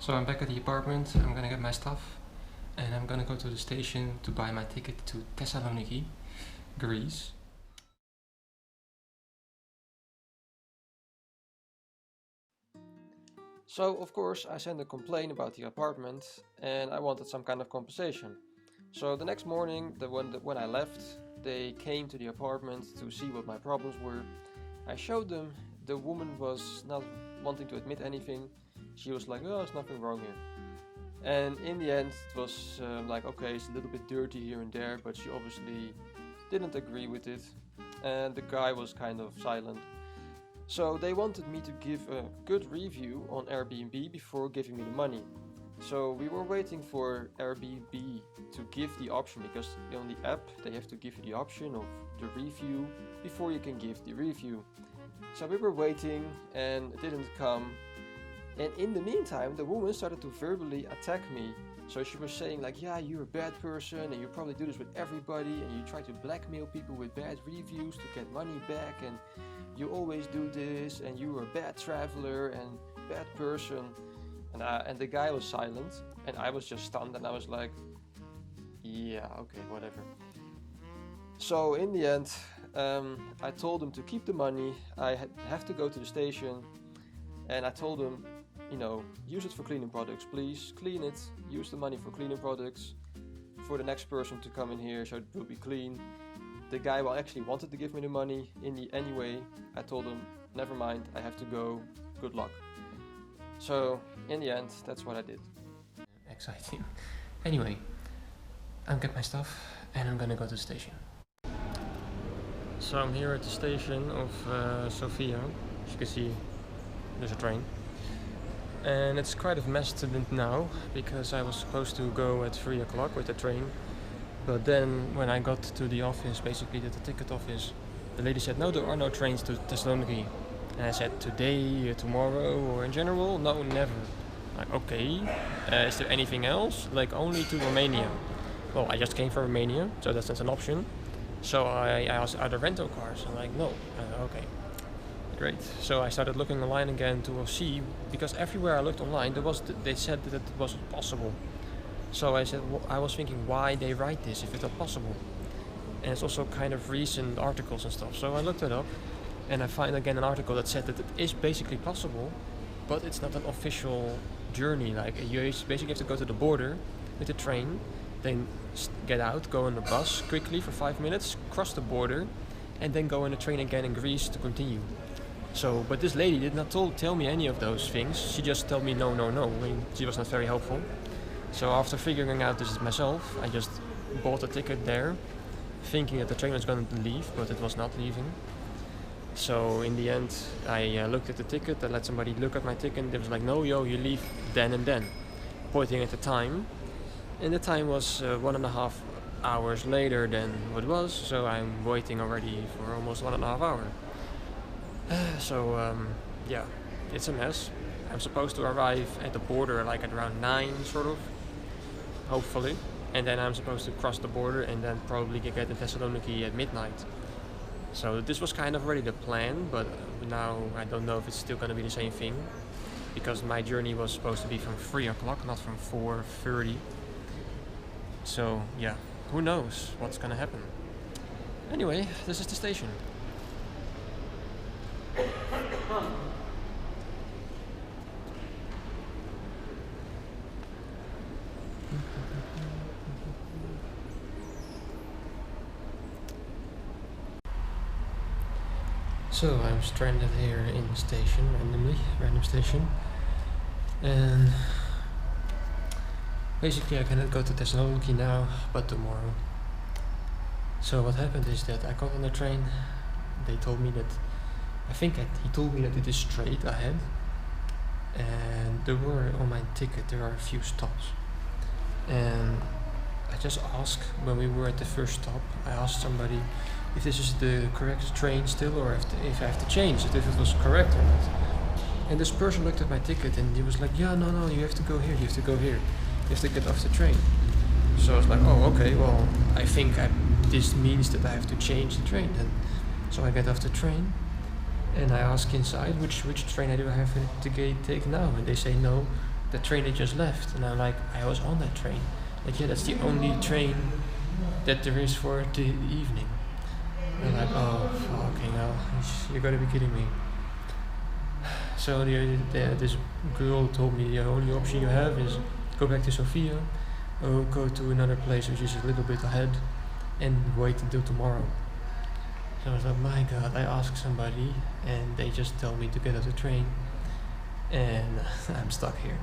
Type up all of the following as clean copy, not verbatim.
So I'm back at the apartment, I'm gonna get my stuff and I'm gonna go to the station to buy my ticket to Thessaloniki, Greece. So of course I sent a complaint about the apartment and I wanted some kind of compensation. So the next morning, when I left, they came to the apartment to see what my problems were. I showed them. The woman was not wanting to admit anything. She was like, oh, there's nothing wrong here. And in the end, it was like, okay, it's a little bit dirty here and there, but she obviously didn't agree with it. And the guy was kind of silent. So they wanted me to give a good review on Airbnb before giving me the money. So we were waiting for Airbnb to give the option, because on the app they have to give you the option of the review before you can give the review. So we were waiting and it didn't come. And in the meantime, the woman started to verbally attack me. So she was saying like, yeah, you're a bad person and you probably do this with everybody and you try to blackmail people with bad reviews to get money back and you always do this and you're a bad traveler and bad person. And the guy was silent and I was just stunned and I was like, yeah, okay, whatever. So in the end, I told him to keep the money. I have to go to the station and I told him, you know, use it for cleaning products, please. Clean it, use the money for cleaning products for the next person to come in here so it will be clean. The guy actually wanted to give me the money anyway. I told him, never mind, I have to go, good luck. So in the end, that's what I did. Exciting. Anyway, I'm getting my stuff and I'm gonna go to the station. So I'm here at the station of Sofia. As you can see, there's a train. And it's quite a mess now, because I was supposed to go at 3 o'clock with the train. But then when I got to the office, basically the ticket office, the lady said, no, there are no trains to Thessaloniki. And I said, today, tomorrow, or in general? No, never. Like, okay, is there anything else? Like, only to Romania. Well, I just came from Romania, so that's an option. So I asked, are there rental cars? I'm like, no. Okay, great. So I started looking online again to see, because everywhere I looked online, they said that it wasn't possible. So I said, I was thinking why they write this if it's not possible. And it's also kind of recent articles and stuff. So I looked it up. And I find again an article that said that it is basically possible, but it's not an official journey. Like, you basically have to go to the border with the train, then get out, go on the bus quickly for 5 minutes, cross the border, and then go on the train again in Greece to continue. So, but this lady did not tell me any of those things. She just told me no. I mean, she was not very helpful. So after figuring out this myself, I just bought a ticket there, thinking that the train was going to leave, but it was not leaving. So in the end, I looked at the ticket, I let somebody look at my ticket, and they was like, no, you leave then and then, pointing at the time. And the time was 1.5 hours later than what it was, so I'm waiting already for almost 1.5 hours. Yeah, it's a mess. I'm supposed to arrive at the border like at around 9, sort of, hopefully. And then I'm supposed to cross the border and then probably get to Thessaloniki at midnight. So this was kind of already the plan, but now I don't know if it's still going to be the same thing, because my journey was supposed to be from 3 o'clock, not from 4:30. So yeah, who knows what's going to happen. Anyway, this is the station. So I'm stranded here in the station, random station, and basically I cannot go to Thessaloniki now, but tomorrow. So what happened is that I got on the train. They told me that, he told me that it is straight ahead, and there were on my ticket there are a few stops, and I just asked, when we were at the first stop, I asked somebody if this is the correct train still, or if I have to change it, if it was correct or not. And this person looked at my ticket and he was like, yeah, no, you have to go here, you have to go here. You have to get off the train. So I was like, oh, okay, well, I think this means that I have to change the train then. So I get off the train and I ask inside which train I have to take now. And they say, no, the train that just left. And I'm like, I was on that train. Like, yeah, that's the only train that there is for the evening. And I'm like, oh, fucking hell, you gotta be kidding me. So this girl told me the only option you have is go back to Sofia or go to another place which is a little bit ahead and wait until tomorrow. So I was like, my god, I asked somebody and they just tell me to get off the train and I'm stuck here.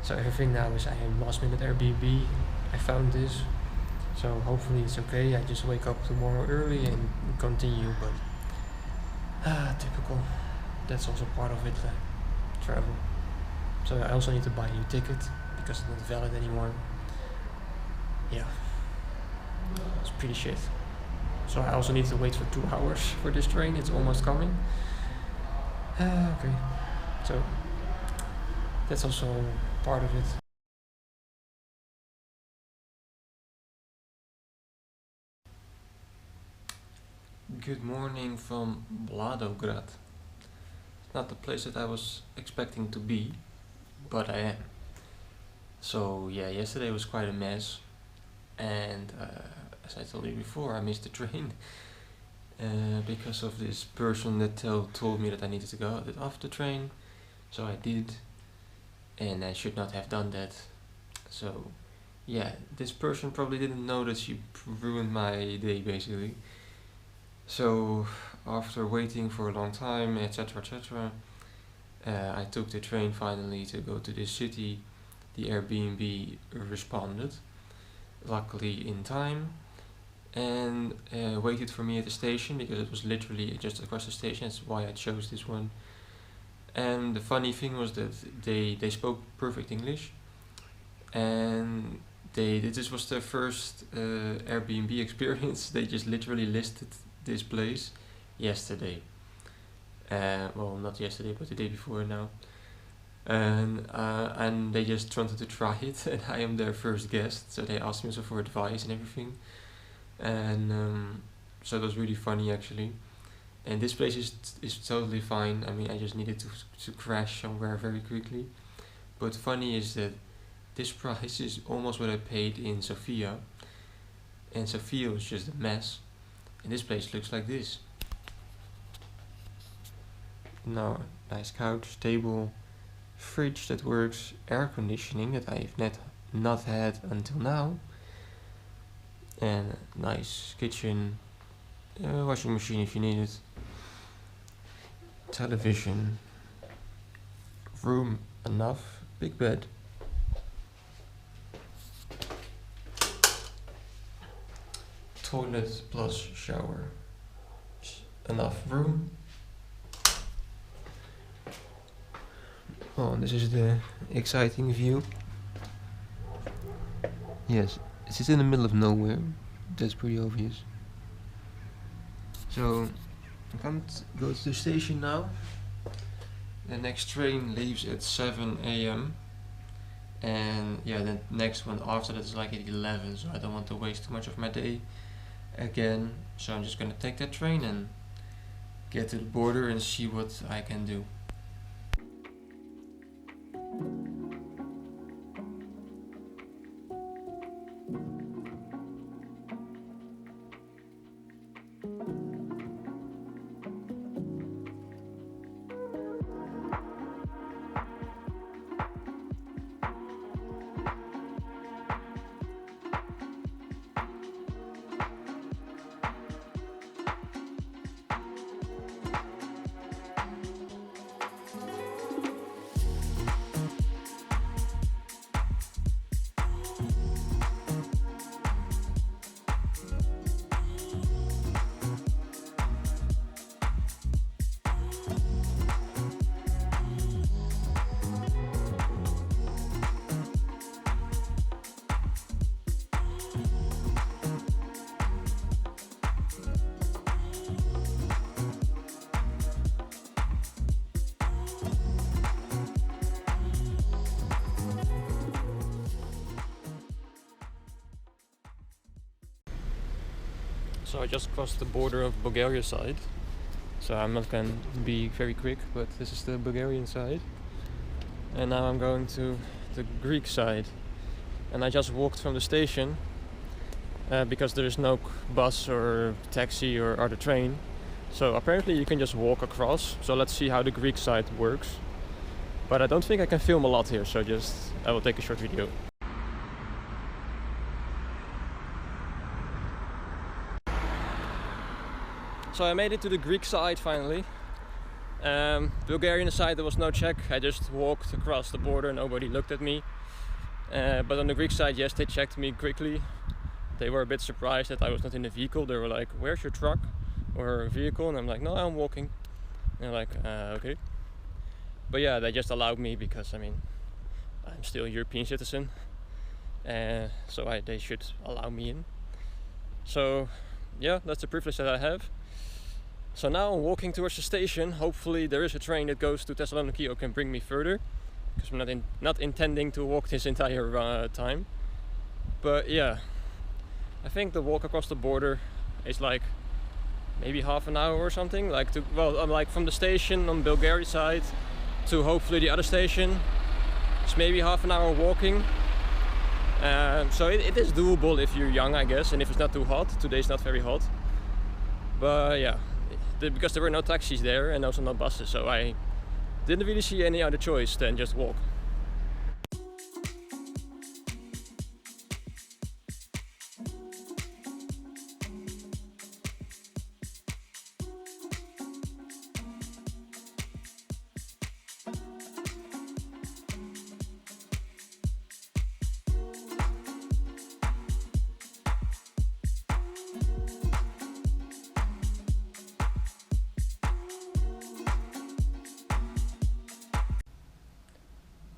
So everything now is I am last minute Airbnb. I found this, so hopefully it's okay. I just wake up tomorrow early and continue, but typical. That's also part of it, travel. So I also need to buy a new ticket because it's not valid anymore. Yeah, it's pretty shit. So I also need to wait for 2 hours for this train. It's almost coming. Okay, so that's also part of it. Good morning from Bladograd. Not the place that I was expecting to be, but I am. So yeah, yesterday was quite a mess, and as I told you before, I missed the train because of this person that told me that I needed to go off the train. So I did, and I should not have done that. So yeah, this person probably didn't know that she ruined my day basically. So after waiting for a long time, etc., etc., I took the train finally to go to this city. The Airbnb responded, luckily in time, and waited for me at the station because it was literally just across the station. That's why I chose this one. And the funny thing was that they spoke perfect English, and this was their first Airbnb experience. They just literally listed this place yesterday. Well, not yesterday, but the day before now. And they just wanted to try it, and I am their first guest, so they asked me also for advice and everything. And so it was really funny actually. And this place is totally fine. I mean, I just needed to crash somewhere very quickly. But funny is that this price is almost what I paid in Sofia, and Sofia was just a mess. And this place looks like this. Now, nice couch, table, fridge that works, air conditioning that I've not had until now, and nice kitchen, washing machine if you need it, television, room enough, big bed, toilet plus shower, enough room. Oh, this is the exciting view. Yes, it is in the middle of nowhere. That's pretty obvious. So, I can't go to the station now. The next train leaves at 7 a.m. And yeah, the next one after that is like at 11, so I don't want to waste too much of my day again. So I'm just gonna take that train and get to the border and see what I can do. So I just crossed the border of Bulgaria side. So I'm not going to be very quick, but this is the Bulgarian side. and now I'm going to the Greek side. And I just walked from the station because there is no bus or taxi or other train. So apparently you can just walk across. So let's see how the Greek side works. But I don't think I can film a lot here, so I will take a short video. So I made it to the Greek side finally. Bulgarian side there was no check. I just walked across the border, nobody looked at me. But on the Greek side, yes, they checked me quickly. They were a bit surprised that I was not in the vehicle. They were like, "Where's your truck or vehicle?" And I'm like, "No, I'm walking." And they're like, "Okay." But yeah, they just allowed me because, I mean, I'm still a European citizen. So they should allow me in. So yeah, that's the privilege that I have. So now I'm walking towards the station. Hopefully there is a train that goes to Thessaloniki or can bring me further, because I'm not intending to walk this entire time. But yeah, I think the walk across the border is like maybe half an hour or something. I'm like from the station on Bulgarian side to hopefully the other station. It's maybe half an hour walking. So it is doable if you're young, I guess, and if it's not too hot. Today's not very hot. But yeah, because there were no taxis there and also no buses, so I didn't really see any other choice than just walk.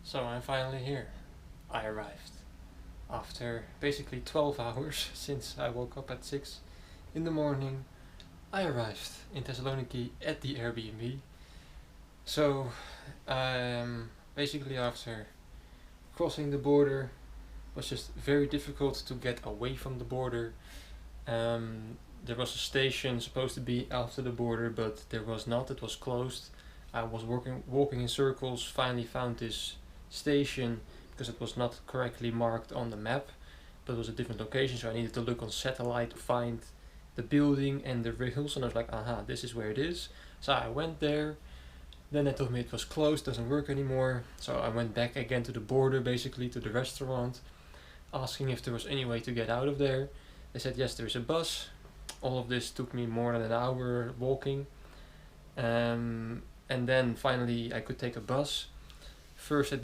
So I'm finally here. I arrived. After basically 12 hours since I woke up at 6 in the morning, I arrived in Thessaloniki at the Airbnb. So basically after crossing the border, it was just very difficult to get away from the border. There was a station supposed to be after the border, but there was not. It was closed. I was walking in circles, finally found this station because it was not correctly marked on the map, but it was a different location, so I needed to look on satellite to find the building and the rails, and I was like, aha, this is where it is. So I went there, then they told me it was closed, doesn't work anymore. So I went back again to the border, basically to the restaurant, asking if there was any way to get out of there. They said yes, there is a bus. All of this took me more than an hour walking, and then finally I could take a bus. First, he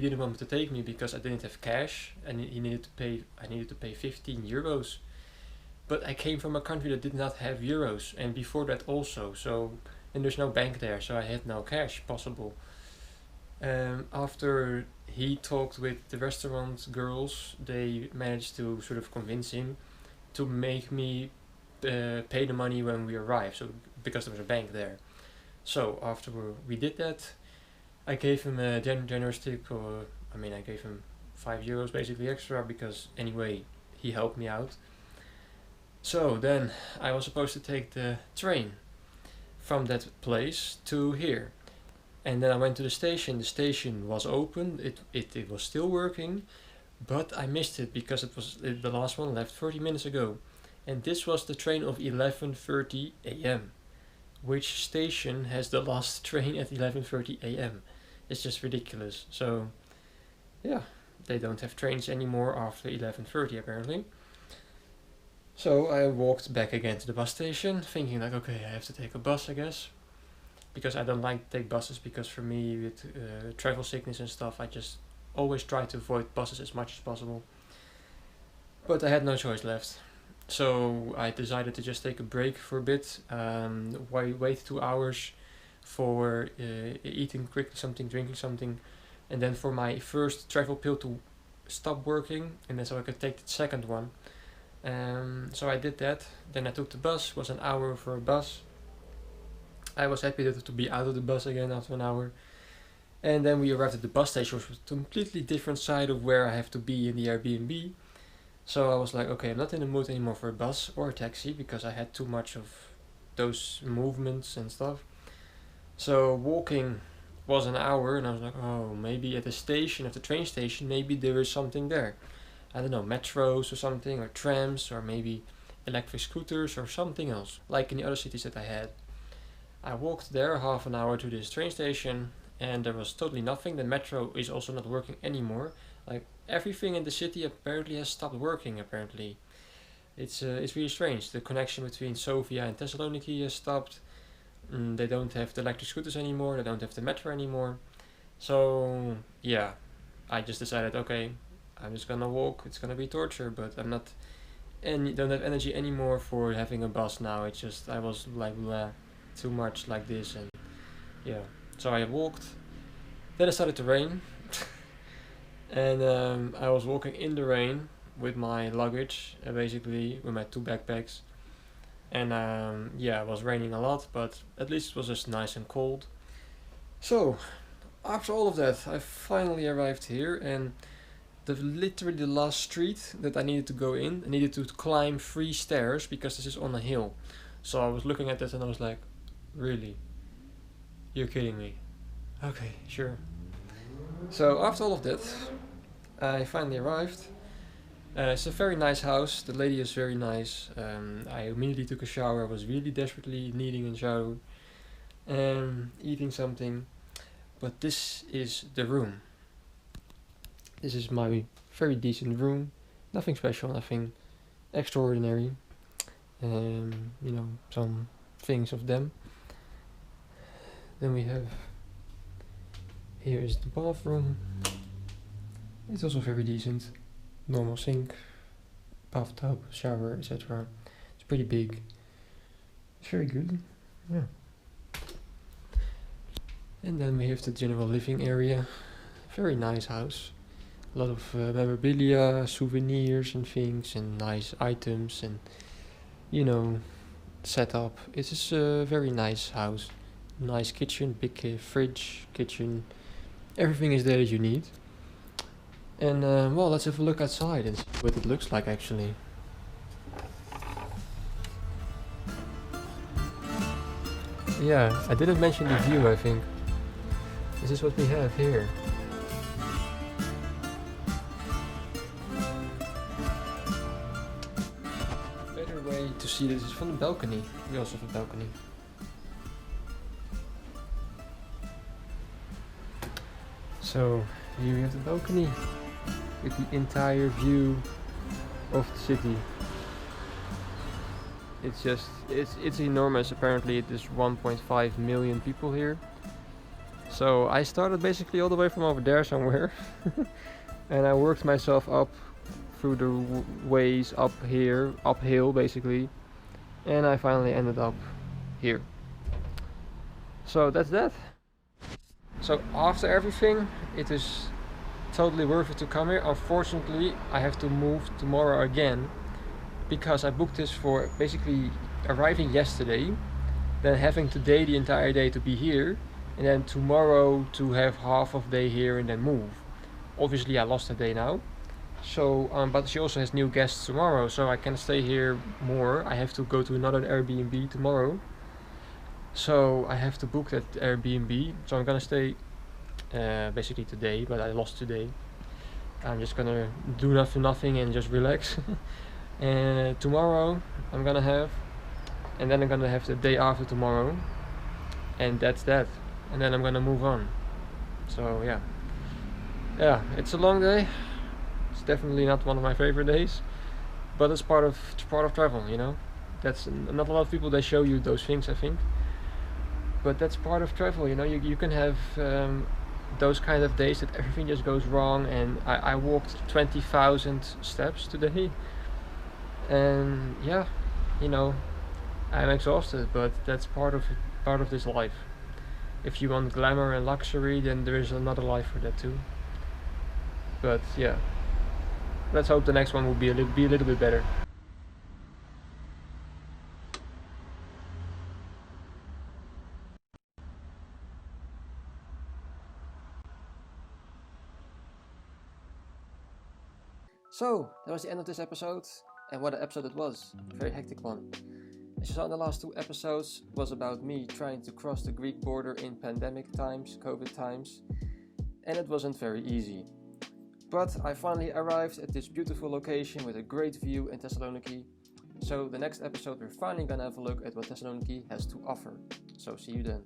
didn't want me to take me because I didn't have cash, and I needed to pay 15 euros. But I came from a country that did not have euros, and before that also. And there's no bank there, so I had no cash possible. After he talked with the restaurant girls, they managed to sort of convince him to make me pay the money when we arrived. So because there was a bank there. So after we did that, I gave him a generous tip, I gave him 5 euros basically extra, because anyway, he helped me out. So then I was supposed to take the train from that place to here. And then I went to the station. The station was open, it was still working, but I missed it because the last one left 30 minutes ago. And this was the train of 11:30 a.m. Which station has the last train at 11:30 a.m.? It's just ridiculous. So yeah, they don't have trains anymore after 11:30 apparently. So I walked back again to the bus station, thinking like, okay, I have to take a bus, I guess, because I don't like to take buses, because for me with travel sickness and stuff, I just always try to avoid buses as much as possible. But I had no choice left. So I decided to just take a break for a bit, wait 2 hours for eating quickly something, drinking something, and then for my first travel pill to stop working, and then so I could take the second one. So I did that. Then I took the bus. It was an hour for a bus. I was happy to be out of the bus again after an hour. And then we arrived at the bus station, which was a completely different side of where I have to be in the Airbnb. So I was like, okay, I'm not in the mood anymore for a bus or a taxi, because I had too much of those movements and stuff. So walking was an hour, and I was like, oh, maybe at the station, at the train station, maybe there is something there. I don't know, metros or something, or trams, or maybe electric scooters or something else, like in the other cities that I had. I walked there half an hour to this train station, and there was totally nothing. The metro is also not working anymore. Like everything in the city apparently has stopped working. Apparently, it's really strange. The connection between Sofia and Thessaloniki has stopped. They don't have the electric scooters anymore. They don't have the metro anymore. So yeah, I just decided, okay, I'm just gonna walk. It's gonna be torture, but I'm not and don't have energy anymore for having a bus now. It's just I was like bleh, too much like this, and yeah. So I walked. Then it started to rain, and I was walking in the rain with my luggage, basically with my two backpacks. And yeah, it was raining a lot, but at least it was just nice and cold. So after all of that, I finally arrived here, and literally the last street that I needed to go in, I needed to climb 3 stairs because this is on a hill. So I was looking at this and I was like, really? You're kidding me. Okay, sure. So after all of that, I finally arrived. It's a very nice house. The lady is very nice. I immediately took a shower. I was really desperately needing a shower and eating something. But this is the room. This is my very decent room. Nothing special, nothing extraordinary. Some things of them. Then we have, here is the bathroom. It's also very decent. Normal sink, bathtub, shower, etc. It's pretty big. It's very good. Yeah. And then we have the general living area. Very nice house. A lot of memorabilia, souvenirs and things, and nice items, and setup. It is a very nice house. Nice kitchen, big fridge, kitchen. Everything is there that you need. And well, let's have a look outside and see what it looks like actually. Yeah, I didn't mention the view, I think. This is what we have here. Better way to see this is from the balcony. We also have a balcony. So here we have the balcony with the entire view of the city. It's enormous. Apparently there's 1.5 million people here. So I started basically all the way from over there somewhere and I worked myself up through the ways up here, uphill basically, and I finally ended up here. So that's that. So after everything, it is totally worth it to come here. Unfortunately, I have to move tomorrow again because I booked this for basically arriving yesterday, then having today the entire day to be here, and then tomorrow to have half of day here and then move. Obviously I lost a day now. So, but she also has new guests tomorrow, so I can stay here more. I have to go to another Airbnb tomorrow. So I have to book that Airbnb. So I'm gonna stay basically today, but I lost today. I'm just gonna do nothing and just relax. And tomorrow I'm gonna have, and then I'm gonna have the day after tomorrow, and that's that. And then I'm gonna move on. So yeah, it's a long day. It's definitely not one of my favorite days, but it's part of travel, you know. That's not a lot of people they show you those things, I think. But that's part of travel, you know. You can have those kind of days that everything just goes wrong, and I walked 20,000 steps today, and yeah, you know, I'm exhausted, but that's part of this life. If you want glamour and luxury, then there is another life for that too. But yeah, let's hope the next one will be a little bit better. So that was the end of this episode, and what an episode it was. A very hectic one. As you saw in the last 2 episodes, was about me trying to cross the Greek border in pandemic times, COVID times, and it wasn't very easy. But I finally arrived at this beautiful location with a great view in Thessaloniki. So the next episode we're finally gonna have a look at what Thessaloniki has to offer. So see you then.